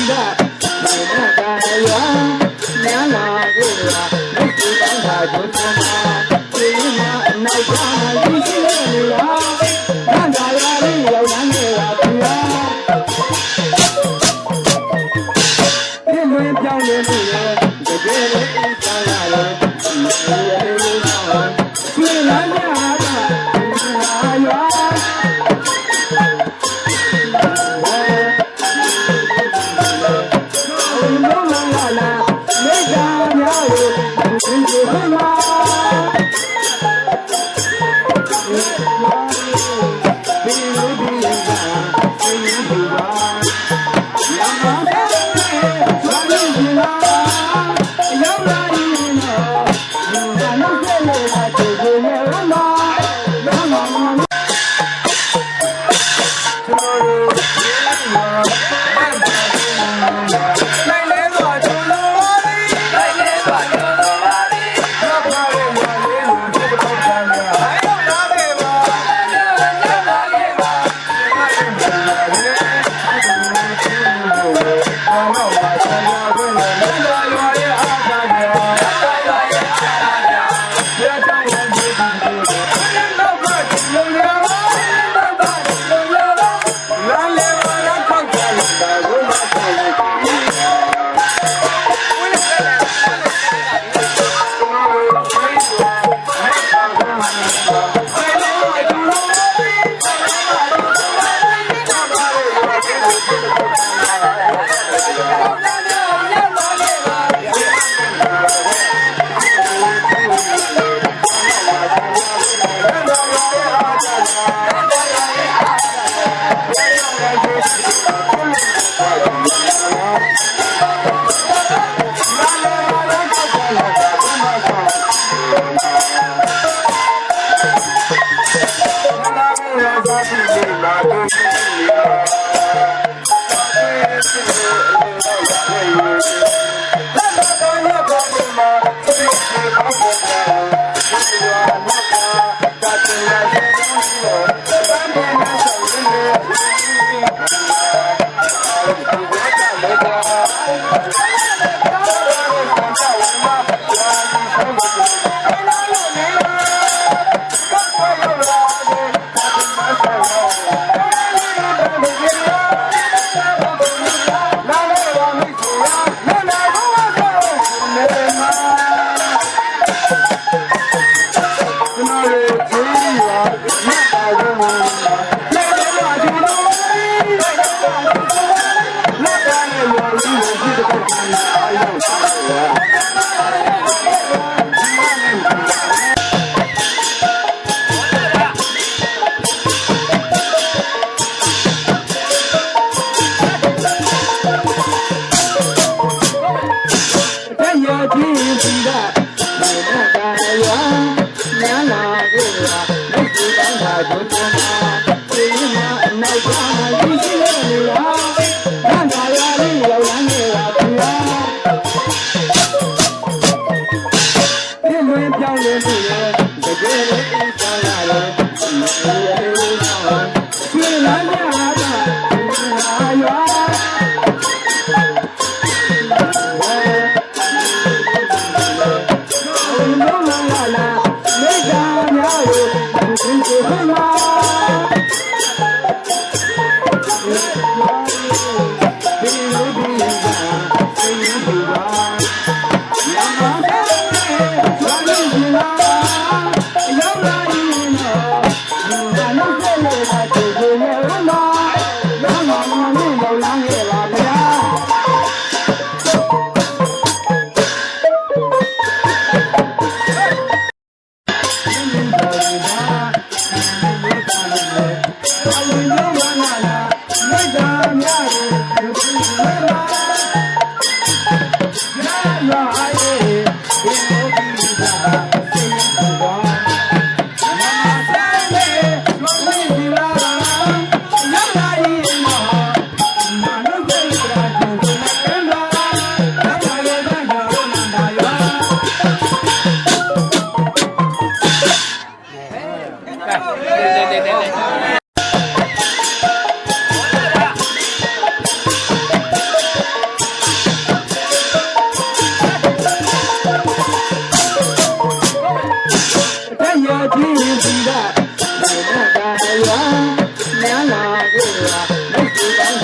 Hãy subscribe cho kênh Ghiền Mì Gõ để không bỏ lỡ Hãy subscribe cho kênh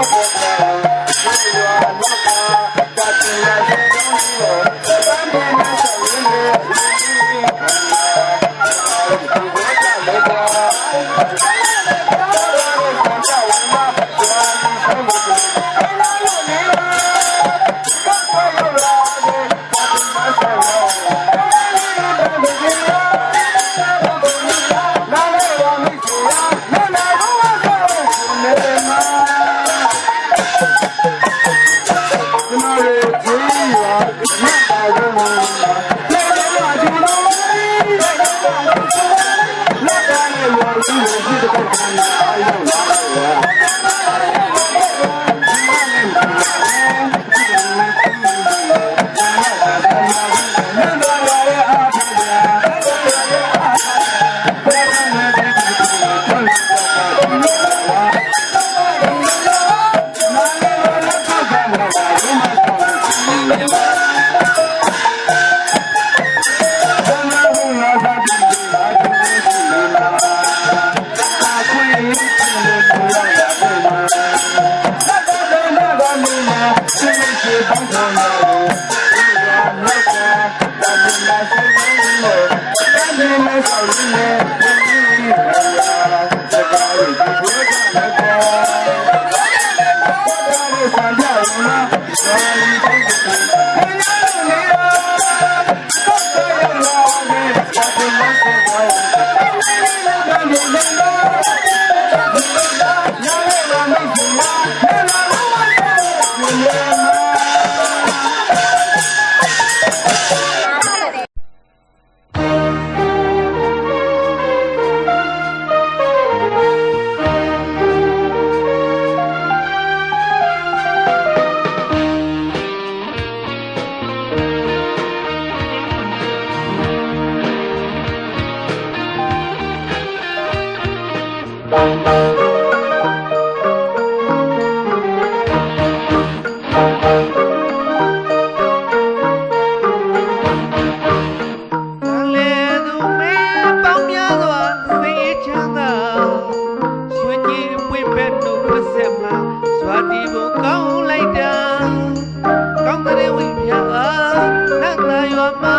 Ghiền Mì Gõ để không bỏ lỡ တီဘုံကောင်းလိုက်တာကောင်းတဲ့ဝိပြာနတ်သာရွာမှာ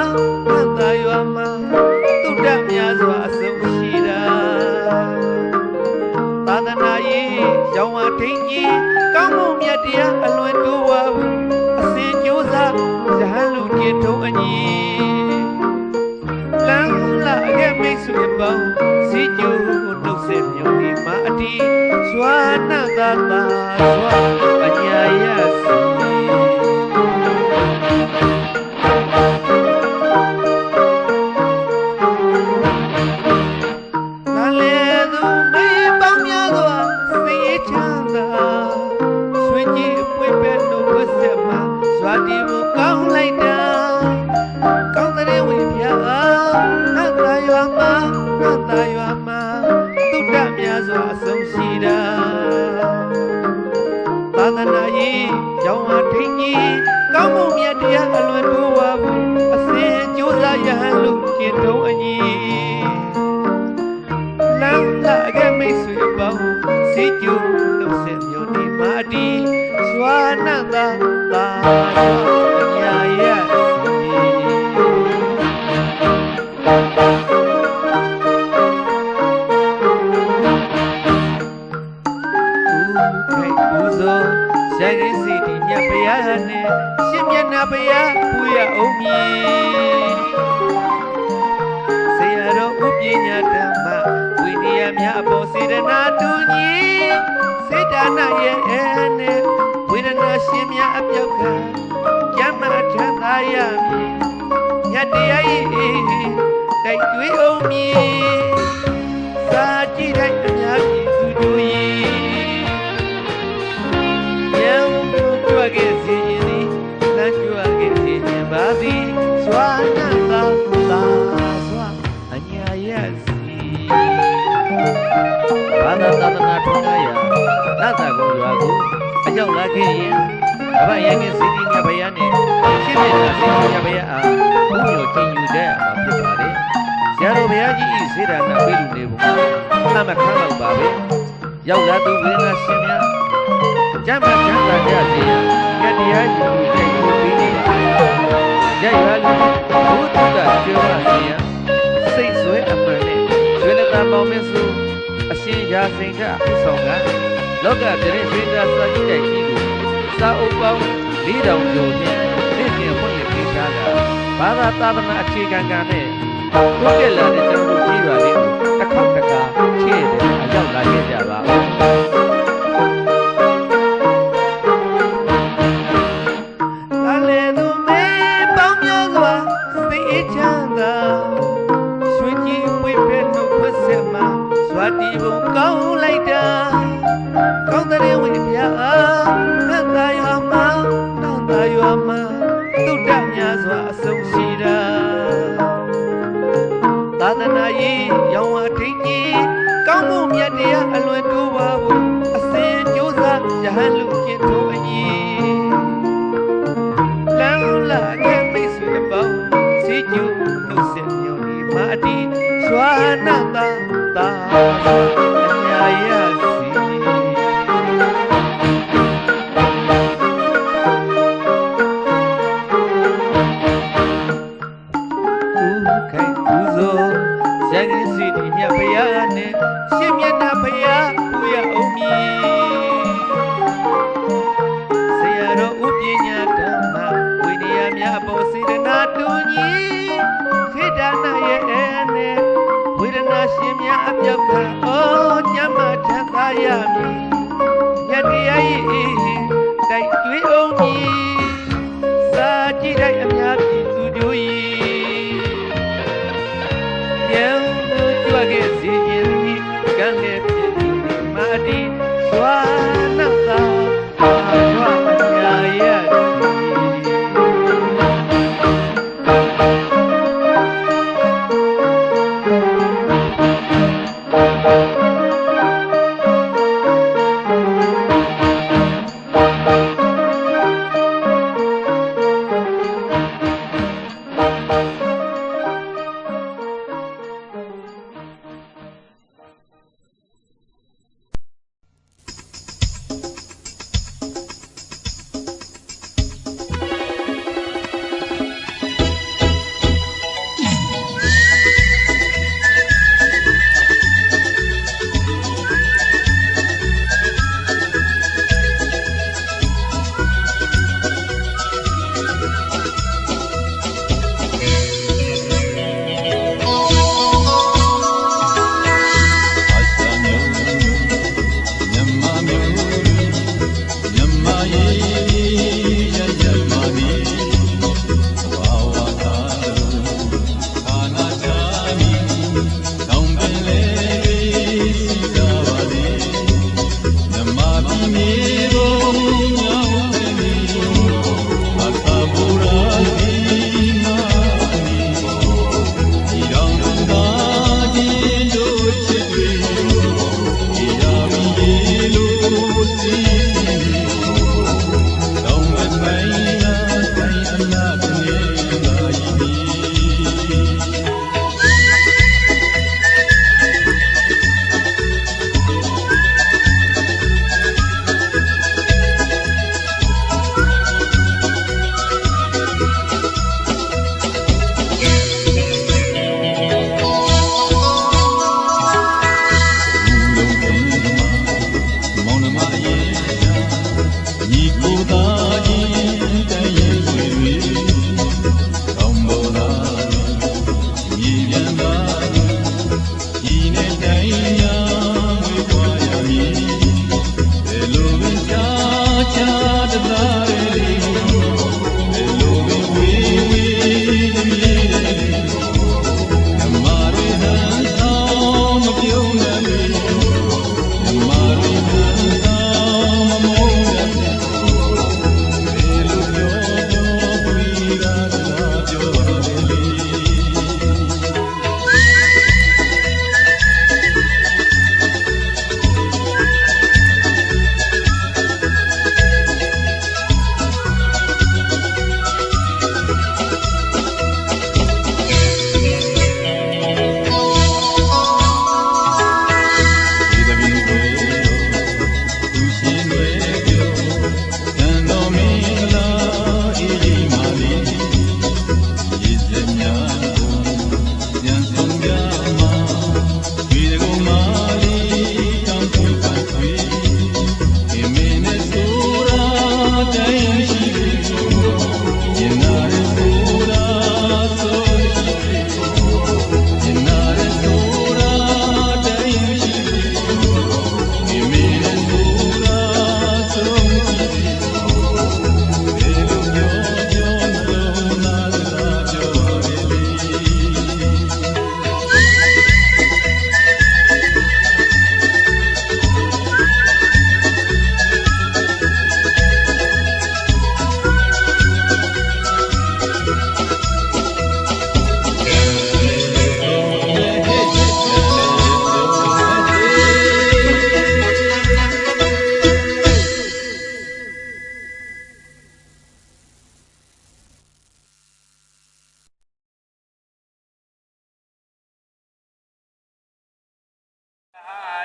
နတ်သာရွာမှာတုဒ္ဒများစွာအဆုံးရှိတာသာသနာရေးရောင်ဝထိန်ကြီးကောင်းမှုမြတ်တရားအလွန်တိုးဝါဘူးအစဉ်ကြိုးစားရဟန်းလူကျင့်ထုံးအညီလမ်းလာခဲ့မိတ်ဆွေပေါင်းစီကျိုးနှုတ်ဆက်မျိုးဒီမှာအတီးစွာနာသာသာစွာအညာရစီလာလေသူမေပေါင်းများစွာစိတ်ချမ်းသာဆွေကြီးအပွင့်ပဲနှုတ်ခွဆက်မှာစွာတီဘုံကောင်းလိုက်တာကောင်းတဲ့ဝိပြာနတ်သာရွာမှာနတ်သာရွာမှာတုဒ္ဒများစွာအဆုံးရှိတာသာသနာရေးရောင်ဝထိန်ကြီးကောင်းမှုမြတ်တရားအလွန်တိုးဝါဘူးအစဉ်ကြိုးစားရဟန်းလူကျင့်ထုံးအညီလမ်းလာခဲ့မိတ်ဆွေပေါင်းစီကျူနှုတ်ဆက်မျိုးဒီမာတီစွာနာသာသာညာရဆိုင်ရင်းစီတီမြတ်ဘုရားနဲ့ရှင်မျက်နှာဘုရားပူရအောင်မြည်ဆရာတော်ဥပညာဓမ္မဝိနည်းများအပေါ်စေတနာတူညီစေတနာရဲ့နဲ့ဝေဒနာရှင်များအပြောက်ကကျမ်းမာထမ်းသာရမည်မြတ်တရားဤတိုက်တွေးအောင်မြည်စာကြည့်တိုင်းအများကြီးသူတို့ဤခဲ့စီရင်သည်လမ်းကြွခဲ့စီရင်ပါသည်စွာနာသာသာစွာအညာရစီဘာသာသာသနာထွန်းကားရာနတ်သာကုံရွာကိုအကြောင်းလာခဲ့ရင်အဘရဲ့ငယ်စီတီမြတ်ဘုရားနဲ့ရှင်းပြတာစီတီမြတ်ဘုရားအားဘုမျိုးချင်းယူတဲ့မှာဖြစ်ပါတယ်ဆရာတော်ဘုရားကြီးဤစေတနာပေးလူနေပုံမှာမှတ်ခမ်းတော့ပါပဲရောက်လာသူဝိညာဉ်ရှင်များကျမ်းပါကျမ်းစာကြစေရမြတ်တရားယူတဲ့ကိုပြီးနေရရွာလူဘုဒ္ဓကျွမ်းပါစေရစိတ်ဆွဲအမှန်နဲ့ရွေလတာပေါင်းမင်းစုအရှင်ရာစိန်ကအဆောင်ကလောကတရင်ရွှေသာစာကြည့်တဲ့ကြီးကိုစာအုပ်ပေါင်း4000ကျော်နဲ့နေ့စဉ်ဖွင့်လှစ်ပေးထားတာဘာသာသာသနာအခြေခံကနဲ့တိုးတက်လာတဲ့ကျွန်တော်တို့ကြီးရွာလေးကိုတစ်ခေါက်တစ်ခါချဲ့တယ်အရောက်လာခဲ့ကြပါဦးဒီဘုံကောင်းလိုက်တာကောင်းတဲ့ဝိပြာနတ်သာရွာမှာနတ်သာရွာမှာတုဒ္ဒများစွာအဆုံးရှိတာသာသနာရေးရောင်ဝထိန်ကြီးကောင်းမှုမြတ်တရားအလွန်တိုးဝါဘူးအစဉ်ကြိုးစားရဟန်းလူကျင့်ထုံးအညီလမ်းလာခဲ့မိတ်ဆွေပေါင်းစီကျူနှုတ်ဆက်မျိုးဒီမာတီစွာနာသာသာအညာရစီဦးခိုင်ဦးစောရန်ကြီးစီတီမြတ်ဘုရားနဲ့ရှင်မျက်နှာဘုရားပူရအောင်မြည်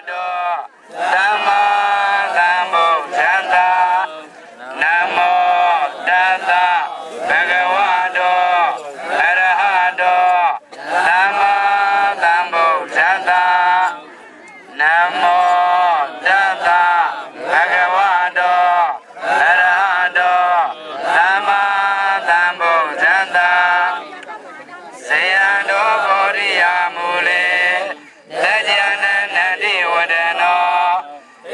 တောသမ္မာသမ္ဗုဒ္ဓံသာနမောတသဘဂဝတောအရဟတောသမ္မာသမ္ဗုဒ္ဓံသာနမောတသဘဂဝတောအရဟတောသမ္မာသမ္ဗုဒ္ဓံသာဇေယံတောဗောဓိယာမူလေသัจ jana နန္တိဝဒနော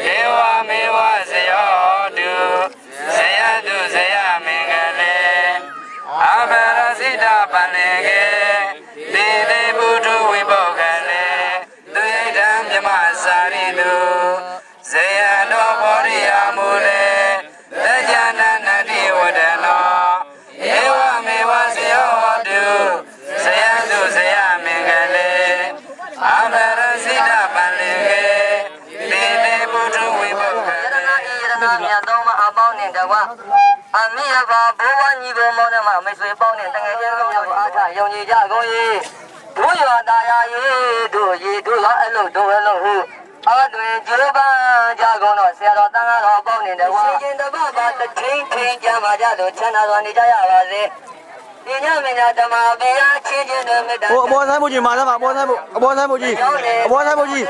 ဧဝမေဝဇယောတုဇယတုဇယမင်္ဂလေအဘရစိတပန္နေကေတိတိဘုဒ္ဓဝိဘောကလေသူယိတံမြမစာရိတုဇေယံတောဗောဓိယာမူလေသัจ jana နန္တိဝဒနောဧဝမေဝဇယောတုဇယတုဇယမင်္ဂလေအဘရစိတပန္နေကေတိတိဘုဒ္ဓဝိဘောကလေ မြတ်သောမအပေါင်းနဲ့တကွာအမိယဘာဘိုးဘညီဘုံမောင်းနဲ့မှမိတ်ဆွေပေါင်းနဲ့တငယ်ချင်းလုံးကိုအားထားယုံကြည်ကြကုန်၏တို့ရွာသားရ၏တို့ရည်တို့ရွာအလုံးတို့အလုံးဟုအတွင်ကျိုးပန်းကြကုန်တော့ဆရာတော်တန်ခါတော်ပေါင်းနဲ့တကွာရှင်တပတ်ပါတချင်းချင်းကြမှာကြလို့ချမ်းသာစွာနေကြရပါစေဒီညမင်းဓမ္မဘုရားချင်းချင်းတို့မေတ္တာ အပေါ်ဆိုင်မှုကြီးမာသမှာအပေါ်ဆိုင်မှုကြီးအပေါ်ဆိုင်မှုကြီး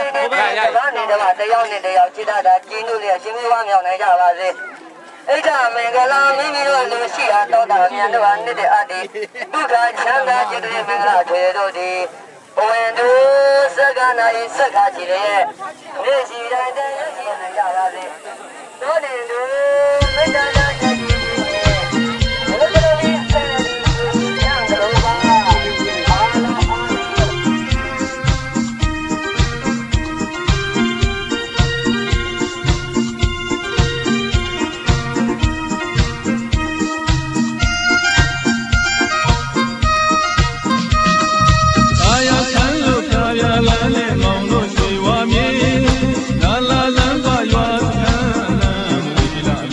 ဘာနေတမတရားနဲ့တရားจิตတာကျင်းတို့လည်းရှင်မဝမြောက်နိုင်ကြပါစေဣဒ္ဓမင်္ဂလာမိမိတို့လူရှိအားတောတာမြန်တို့ဟာနှစ်တဲ့အတ္တိဒုက္ခချမ်းသာจิตရဲ့မင်္ဂလာထွေတို့သည်ဘဝင်တို့စက္ကနာ၏စက္ခချီရဲ့နေရှိတိုင်းတည်းရရှိနိုင်ကြပါစေတို့တင်တို့မေတ္တာတရားကြီးဘုရားရှင်ဆရာကြီးညံတော်ပါအာလော လာလန်းပါရွာသံလန်းမူလာ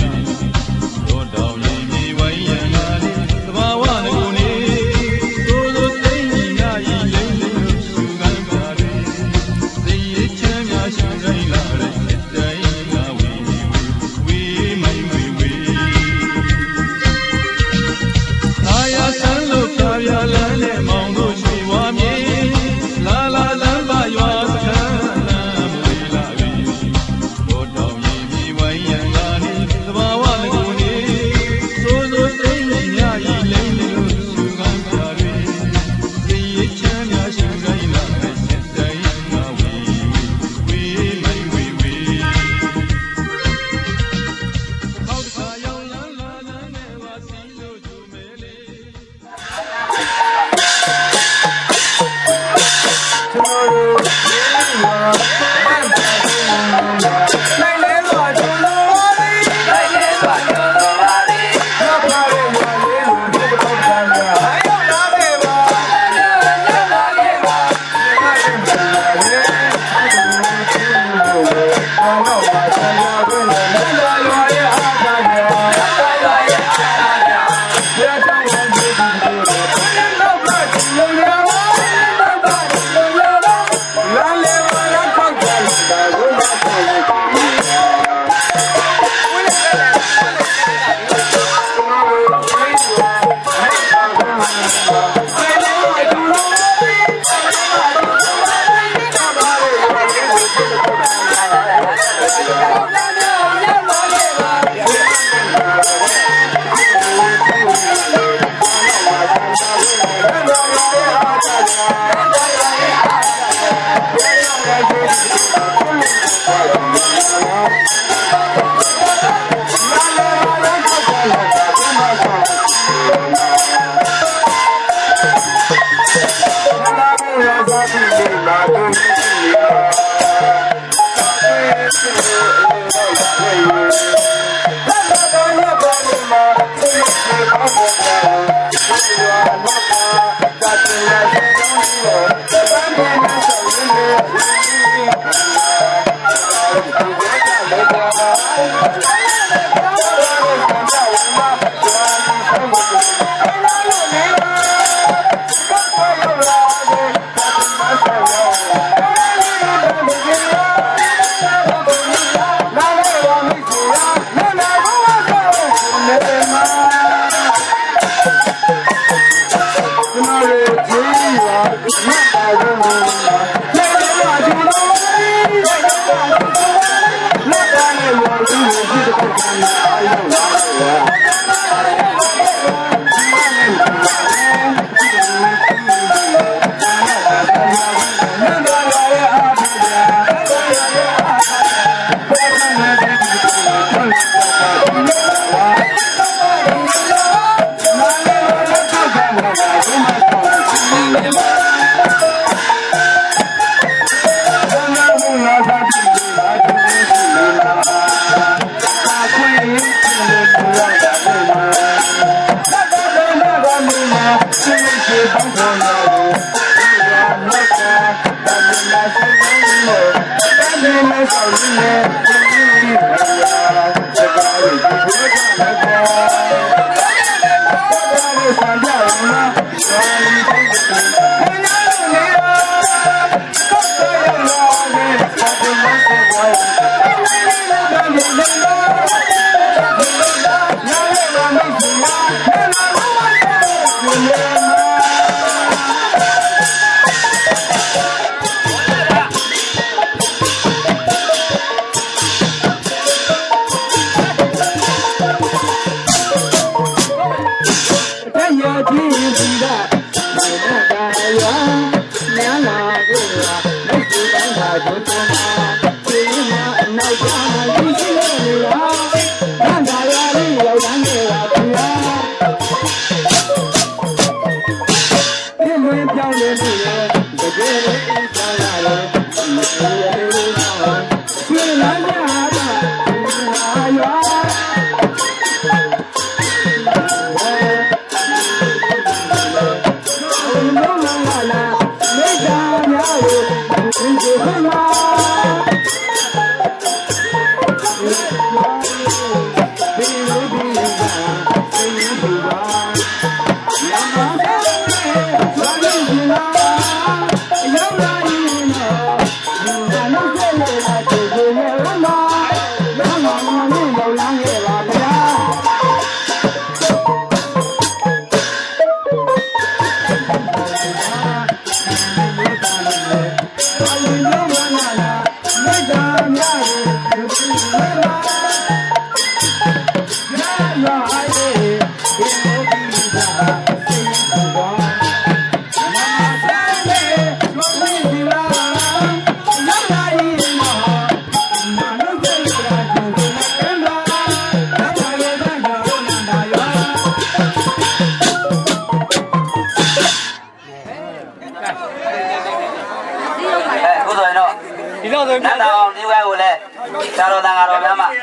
ဆရာတော်တန်ဃာတော်များမှာပြ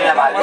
ကြပါလေ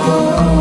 ။